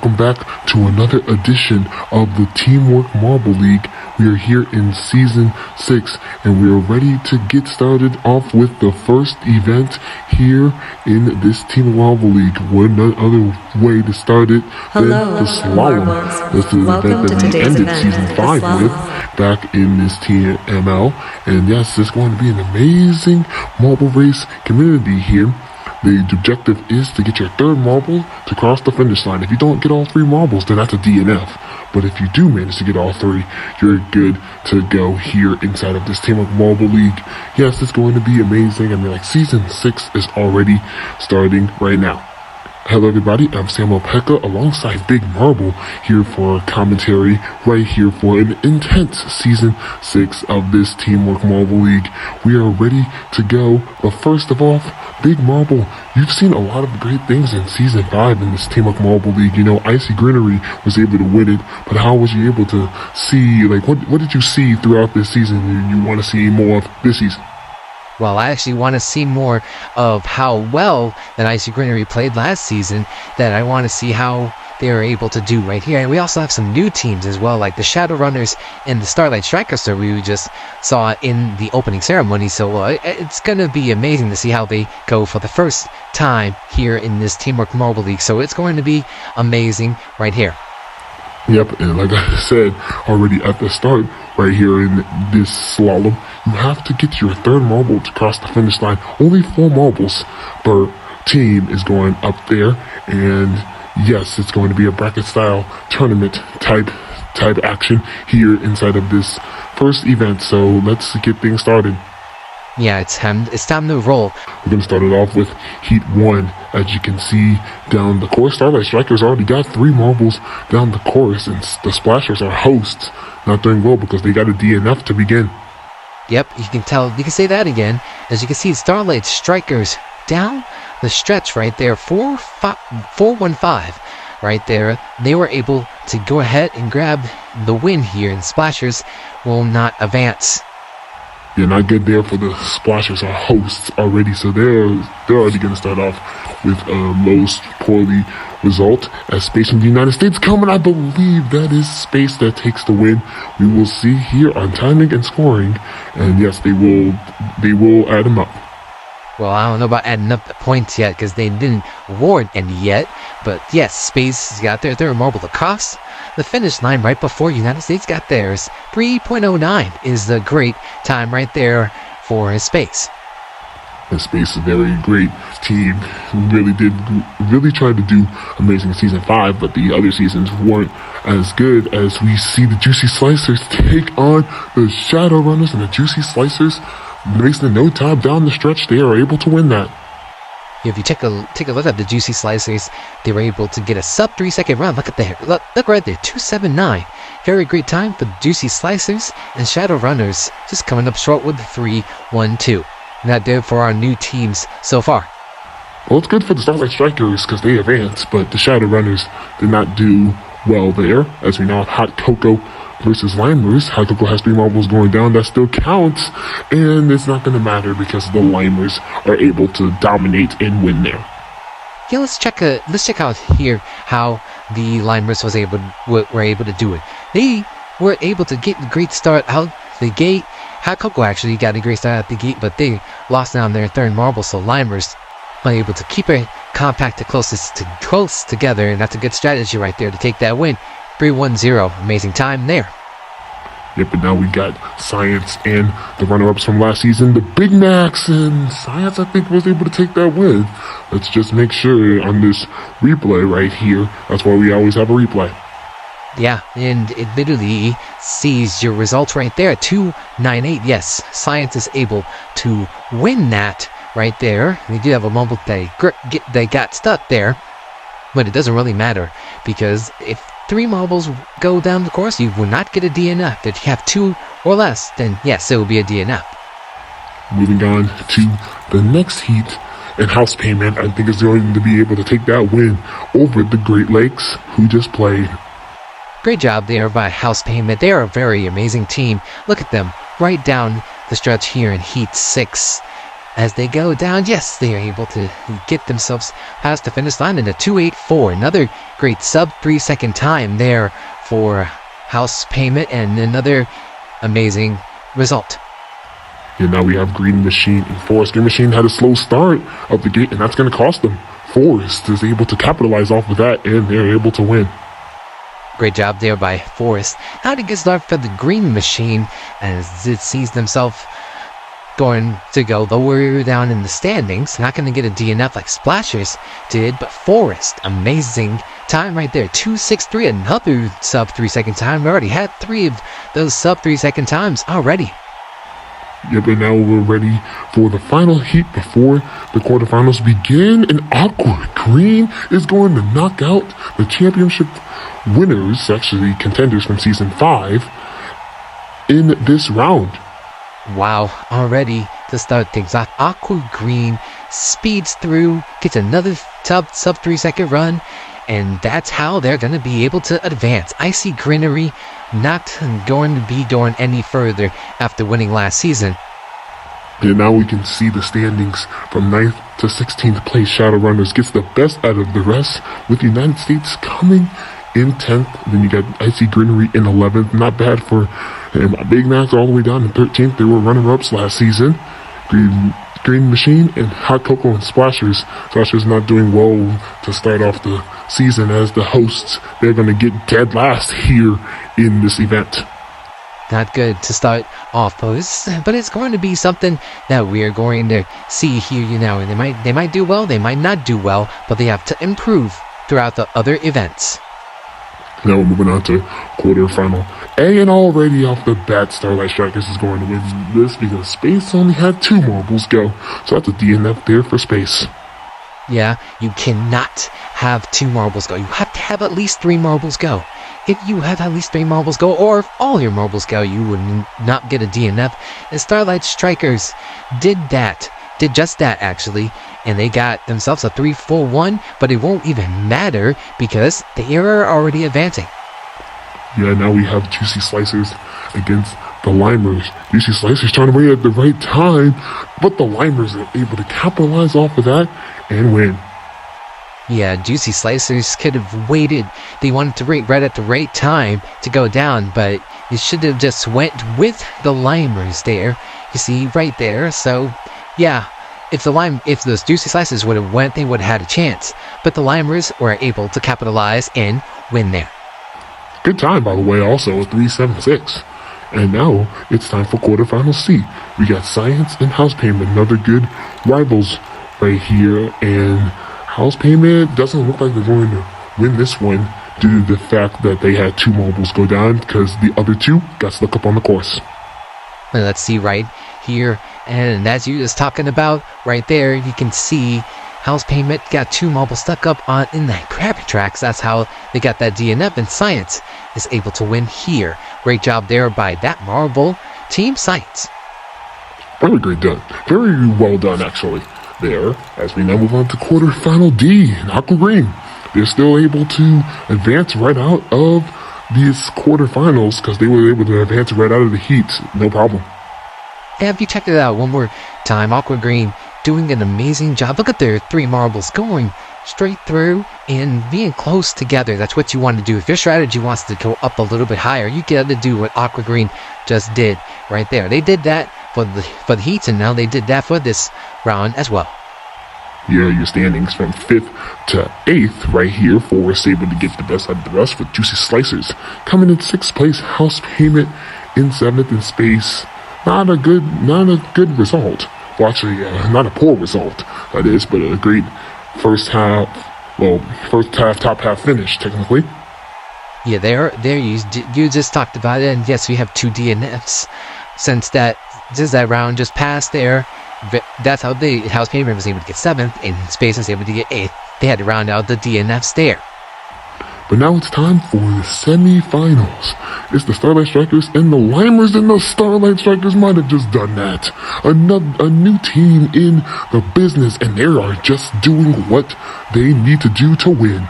welcome back to another edition of the Teamwork Marble League. We are here in Season 6, and we are ready to get started off with the first event here in this Teamwork Marble League. What other way to start it than the Slalom? That's the event that we ended Season 5 with back in this TML. And yes, it's going to be an amazing marble race community here. The objective is to get your third marble to cross the finish line. If you don't get all three marbles, then that's a DNF. But if you do manage to get all three, you're good to go here inside of this Teamwork Marble League. Yes, it's going to be amazing. I mean, like, Season 6 is already starting right now. Hello everybody, I'm Samuel Pekka alongside Big Marble here for commentary right here for an intense Season 6 of this Teamwork Marble League. We are ready to go, but first of all, Big Marble, you've seen a lot of great things in Season 5 in this Teamwork Marble League. You know, Icy Greenery was able to win it, but how was you able to see, like, what did you see throughout this season you want to see more of this season? Well, I actually want to see more of how well that Icy Greenery played last season, that I want to see how they are able to do right here. And we also have some new teams as well, like the Shadow Runners and the Starlight Strikers that we just saw in the opening ceremony. So it's going to be amazing to see how they go for the first time here in this Teamwork Marble League. So it's going to be amazing right here. Yep, and like I said already at the start, right here in this slalom, you have to get your third marble to cross the finish line. Only 4 marbles per team is going up there, and yes, it's going to be a bracket style tournament type action here inside of this first event. So let's get things started. Yeah, it's time to roll. We're going to start it off with Heat 1. As you can see down the course, Starlight Strikers already got 3 marbles down the course, and the Splashers are hosts, not doing well because they got a DNF to begin. Yep, you can say that again. As you can see, Starlight Strikers down the stretch right there, 4-1-5 right there. They were able to go ahead and grab the win here, and Splashers will not advance. Yeah, not good there for the Splashers are hosts already, so they're already going to start off with a most poorly result. As Space from the United States coming, I believe that is Space that takes the win. We will see here on timing and scoring, and yes, they will add them up. Well, I don't know about adding up the points yet because they didn't award any yet, but yes, Space got their third marble to cross the finish line right before United States got theirs. 3.09 is the great time right there for Space. And Space is a very great team. Really tried to do amazing in Season 5, but the other seasons weren't as good. As we see the Juicy Slicers take on the Shadow Runners, and the Juicy Slicers, racing in no time down the stretch, they are able to win that. If you take a look at the Juicy Slicers, they were able to get a sub 3-second round. Look at there. Look right there. 2:79. Very great time for the Juicy Slicers, and Shadow Runners just coming up short with 3-1-2. And that did for our new teams so far. Well, it's good for the Starlight Strikers because they advanced, but the Shadow Runners did not do well there. As we know, Hot Cocoa versus Limers. Hot Cocoa has 3 marbles going down. That still counts, and it's not going to matter because the Limers are able to dominate and win there. Yeah, let's check out here how the Limers were able to do it. They were able to get a great start out the gate. Hot Cocoa actually got a great start out the gate, but they lost down their third marble, so Limers were able to keep it compact to close together, and that's a good strategy right there to take that win. 3-1-0. Amazing time there. Yep, but now we got Science and the runner-ups from last season, the Big Macs, and Science, I think, was able to take that win. Let's just make sure on this replay right here. That's why we always have a replay. Yeah, and it literally sees your results right there. 2-9-8. Yes, Science is able to win that right there. They do have a mumble they got stuck there, but it doesn't really matter because if 3 marbles go down the course, you will not get a DNF. If you have 2 or less, then yes, it will be a DNF. Moving on to the next heat, and House Payment, I think, is going to be able to take that win over the Great Lakes, who just played. Great job there by House Payment. They are a very amazing team. Look at them right down the stretch here in Heat 6. as they go down. Yes, they are able to get themselves past the finish line in a 2:8.4. Another great sub 3-second time there for House Payment, and another amazing result. And now we have Green Machine and Forest. Green Machine had a slow start of the gate, and that's going to cost them. Forest is able to capitalize off of that, and they're able to win. Great job there by Forest. How to get started for the Green Machine, as it sees themselves going to go lower down in the standings. Not going to get a DNF like Splashers did, but Forest, amazing time right there. 2:6.3, another sub 3-second time. We already had 3 of those sub 3-second times already. Yep, and now we're ready for the final heat before the quarterfinals begin. And Aqua Green is going to knock out the championship winners, actually contenders from Season 5, in this round. Wow, already to start things off, Aqua Green speeds through, gets another sub 3-second run, and that's how they're going to be able to advance. Icy Greenery not going to be going any further after winning last season. And now we can see the standings from 9th to 16th place. Shadowrunners gets the best out of the rest, with the United States coming in 10th. Then you got Icy Greenery in 11th. Not bad for Big Macs all the way down in 13th. They were runner-ups last season. Green Machine and Hot Cocoa and Splashers. Splashers not doing well to start off the season as the hosts. They're going to get dead last here in this event. Not good to start off, but it's going to be something that we are going to see here. And they might do well, they might not do well, but they have to improve throughout the other events. Now we're moving on to quarterfinal A, and already off the bat, Starlight Strikers is going to win this because Space only had 2 marbles go. So that's a DNF there for Space. Yeah, you cannot have 2 marbles go. You have to have at least 3 marbles go. If you have at least 3 marbles go, or if all your marbles go, you would not get a DNF. And Starlight Strikers did just that actually, and they got themselves a 3-4-1, but it won't even matter because they are already advancing. Yeah, now we have Juicy Slicers against the Limers. Juicy Slicers trying to win at the right time, but the Limers are able to capitalize off of that and win. Yeah, Juicy Slicers could have waited. They wanted to rate right at the right time to go down, but it should have just went with the Limers there. You see, right there. So, yeah, if those Juicy Slicers would have went, they would have had a chance. But the Limers were able to capitalize and win there. Good time, by the way, also, a 3-7-6. And now it's time for quarterfinal C. We got Science and House Payment, another good rivals right here, and House Payment doesn't look like they're going to win this one due to the fact that they had 2 marbles go down because the other 2 got stuck up on the course. And let's see right here, and as you was talking about right there, you can see House Payment got 2 marbles stuck up in that crab tracks. That's how they got that DNF, and Science is able to win here. Great job there by that marble team, Science. Very great done. Very well done, actually. There, as we now move on to quarterfinal D, and Aqua Green. They're still able to advance right out of these quarterfinals because they were able to advance right out of the heat, no problem. Yeah, if you check it out one more time, Aqua Green doing an amazing job. Look at their 3 marbles going straight through and being close together. That's what you want to do. If your strategy wants to go up a little bit higher, you got to do what Aqua Green just did right there. They did that for the heats, and now they did that for this round as well. Yeah, your standings from 5th to 8th right here. Forest able to get the best out of the rest with Juicy Slicers coming in 6th place. House Payment in 7th, in Space. Not a good result. Well, actually, not a poor result, that is, but a great first half, top half finish, technically. Yeah, there you just talked about it, and yes, we have 2 DNFs since that round just passed there. That's how the House Payment was able to get 7th, and Space was able to get 8th. They had to round out the DNFs there. But now it's time for the semi-finals. It's the Starlight Strikers and the Limers, and the Starlight Strikers might have just done that. A new team in the business, and they are just doing what they need to do to win.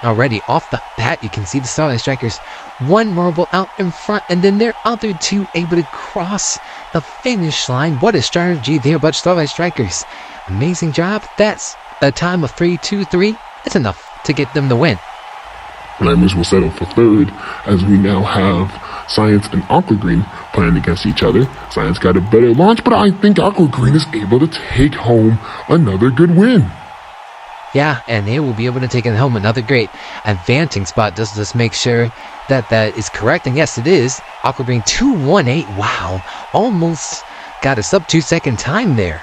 Already off the bat, you can see the Starlight Strikers, one marble out in front, and then their other two able to cross the finish line. What a strategy there, but Starlight Strikers, amazing job. That's a time of 3-2-3. That's enough to get them the win. Limers will settle for third, as we now have Science and Aqua Green playing against each other. Science got a better launch, but I think Aqua Green is able to take home another good win. Yeah, and they will be able to take it home another great advancing spot. Just make sure that that is correct. And yes, it is. Aqua Green 2-1-8. Wow, almost got a sub 2 second time there.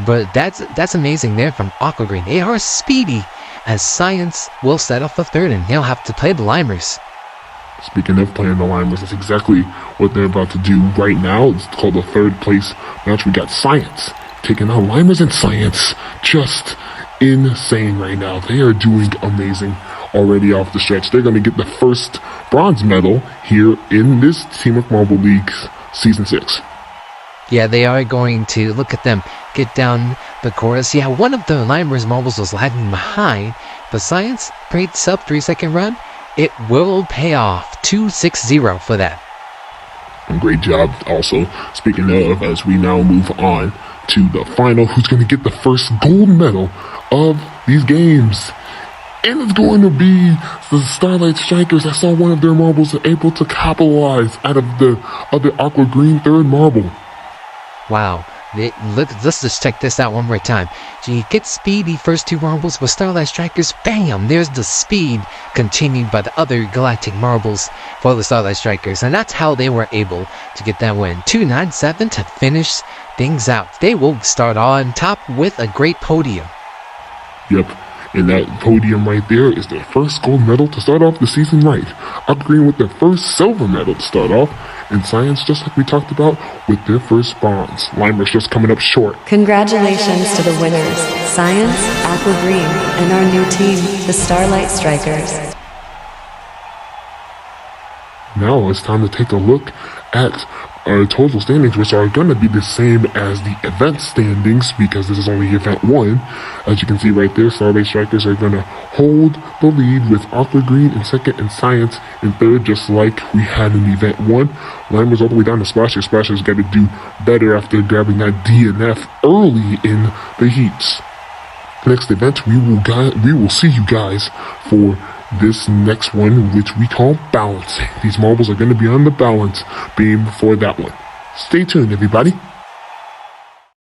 But that's amazing there from Aqua Green. They are speedy, as Science will settle for third, and they'll have to play the Limers. Speaking of playing the Limers, that's exactly what they're about to do right now. It's called the third place match. We got Science taking on Limers, and Science just insane right now. They are doing amazing already off the stretch. They're going to get the first bronze medal here in this Teamwork Marble League's Season 6. Yeah, they are going to, look at them, get down the chorus. Yeah, one of the Limers marbles was lagging behind, but Science, great sub 3 second run. It will pay off. 2-6-0 for that. Great job also. Speaking of, as we now move on to the final, who's going to get the first gold medal of these games? And it's going to be the Starlight Strikers. I saw one of their marbles able to capitalize out of the other Aqua Green third marble. Wow. Let's just check this out one more time. You get speedy first two marbles with Starlight Strikers. Bam! There's the speed continued by the other Galactic marbles for the Starlight Strikers. And that's how they were able to get that win. 2-9-7 to finish things out. They will start on top with a great podium. Yep. And that podium right there is their first gold medal to start off the season right. Aqua Green with their first silver medal to start off. And Science, just like we talked about, with their first bronze. Limers just coming up short. Congratulations to the winners, Science, Aqua Green, and our new team, the Starlight Strikers. Now it's time to take a look at our total standings, which are going to be the same as the event standings, because this is only event 1. As you can see right there, Starlight Strikers are going to hold the lead with Aqua Green in second and Science in third, just like we had in event 1. Limers all the way down to Splasher. Splasher's got to do better after grabbing that DNF early in the heats. Next event, we will see you guys for this next one, which we call balancing. These marbles are going to be on the balance beam for that one. Stay tuned, everybody.